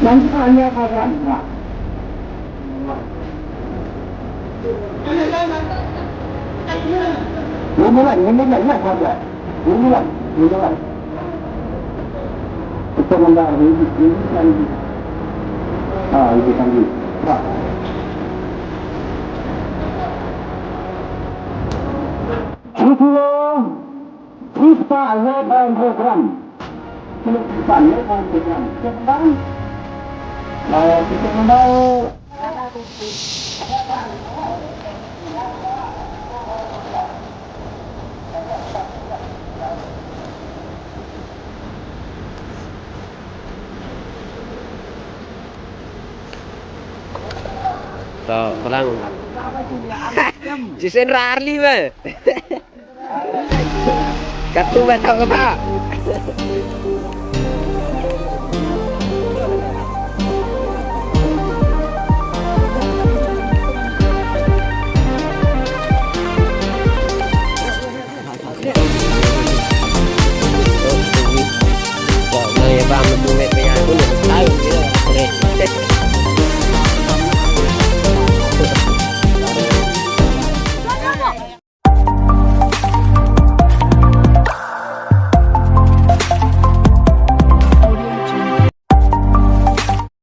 Nanti hanya kawan enggak. Mulai ya kawan. Mulai. Kita mendak ini kan. Ini kan. Kita ada program. Kita ada program. Kita mau Tuh, phlam. Chỉ xin ra đi mà. Cắt tu vào tao các bạn.